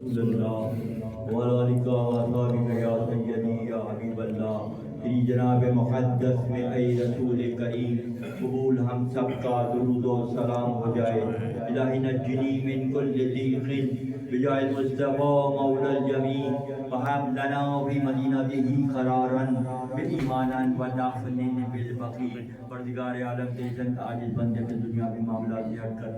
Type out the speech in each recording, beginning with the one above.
رسول اللہ وعلیکہ وصحبہ یا سیدی یا حبیب اللہ، تیری جناب مقدس میں اے رسول کریم قبول ہم سب کا درود و سلام ہو جائے۔ الہی نجنی من کل ضیق بجاہ المصطفیٰ مولا الجمیع، وہب لنا فی مدینتہ قرارا بایمانا ودفن بالبقیع۔ پروردگار عالم کے چند عاجز بندے سے دنیاوی معاملات سے ہٹ کر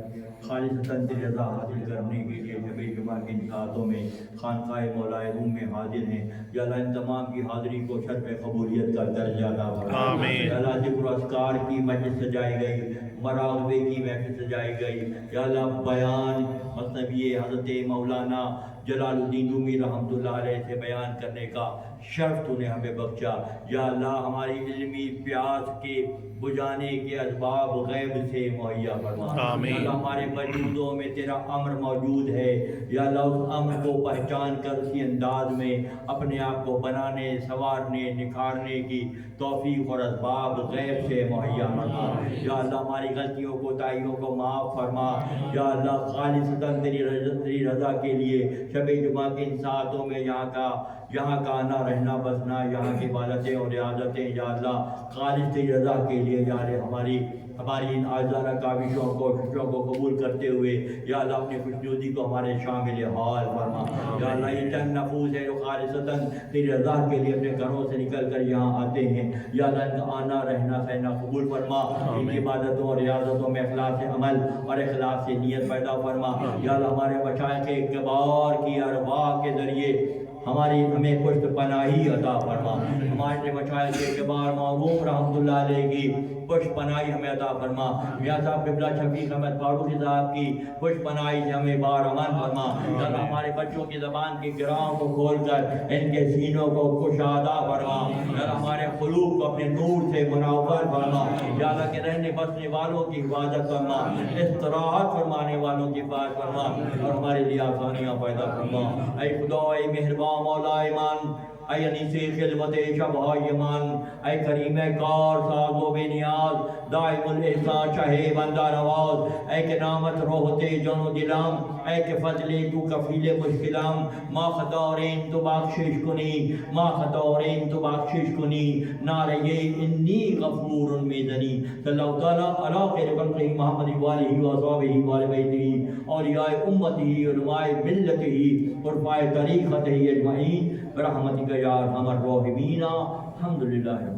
خالصتاً تیری رضا حاصل کرنے کے لیے شب جمعہ کی ان ساعتوں میں خانقاہ مولا روم میں حاضر ہیں۔ یا اللہ ان تمام کی حاضری کو شرف قبولیت کا درجہ عطا فرما۔ آمین۔ یا اللہ ذکر و اذکار کی مجلس سجائی گئی، مراقبے کی محفل سجائی گئی۔ یا اللہ بیان مثنوی حضرت مولانا جلال الدین رومی رحمۃ اللہ علیہ سے بیان کرنے کا شرف تو نے ہمیں بخشا۔ یا اللہ ہماری علمی پیاس کے بجھانے کے اسباب غیب سے مہیا فرما۔ آمین۔ یا اللہ ہمارے وجودوں میں تیرا امر موجود ہے، یا اللہ اس امر کو پہچان کر اسی انداز میں اپنے آپ کو بنانے، سنوارنے، نکھارنے کی توفیق اور اسباب غیب سے مہیا فرما۔ یا اللہ ہماری غلطیوں کوتاہیوں کو معاف فرما۔ یا اللہ خالصتاً تیری رضا کے لیے شب جمعہ کی ان ساعتوں میں یہاں کا آنا رہنا بسنا، یہاں کی عبادتیں اور عیادتیں یا اللہ خالص تیری رضا کے لیے یا ہماری ان عاجزانہ کاوشوں کو فکروں کو قبول کرتے ہوئے یا اللہ اپنی خوشنودی کو ہمارے شامل حال فرما۔ یا اللہ یہ چند نفوس ہے جو خالصتاً تیری رضا کے لیے اپنے گھروں سے نکل کر یہاں آتے ہیں، یا اللہ ان کا آنا رہنا سہنا قبول فرما۔ ان کی عبادتوں اور ریاضتوں میں اخلاص عمل اور اخلاص سے نیت پیدا فرما۔ یا اللہ ہمارے مشائخ کبار کی ارواح کے ذریعے ہمیں پشت پناہی عطا فرما۔ ہمارے مشائخ کبار معروف رحمۃ اللہ علیہ کی پشت پناہی ہمیں عطا فرما۔ میاں صاحب قبلہ شفیق احمد فاروقی صاحب کی پشت پناہی سے ہمیں بار امان فرما۔ یا اللہ ہمارے بچوں کی زبان کی گراہوں کو کھول کر ان کے سینوں کو کشادہ فرما۔ یا اللہ ہمارے قلوب کو اپنے نور سے منور فرما۔ یا اللہ کے رہنے بسنے والوں کی حفاظت فرما، استراحت فرمانے والوں کی حفاظت فرما اور ہمارے لیے آسانیاں پیدا فرما۔ اے خدا، اے مہربان مولا ایمان، اے انیس خدمت شبہ ایمان، اے کریم کار ساز و بے نیاز، دائم الاحسان شاہ بندہ نواز، اے کہ نامت روحتے جن و دلام، اے کہ فضل تو کفیل مشکلام، ما خطارین تو بخشش کنی، ما خطارین تو بخشش کنی، نارے انی غفور میزنی۔ صلی اللہ تعالیٰ علی خیر خلقہ محمد وآلہ وصحبہ وآل بیتہ اولیاء امتہ علماء ملتہ عرفاء طریقتہ اجمعین برحمتک یا ارحم الراحمین۔ الحمدللہ۔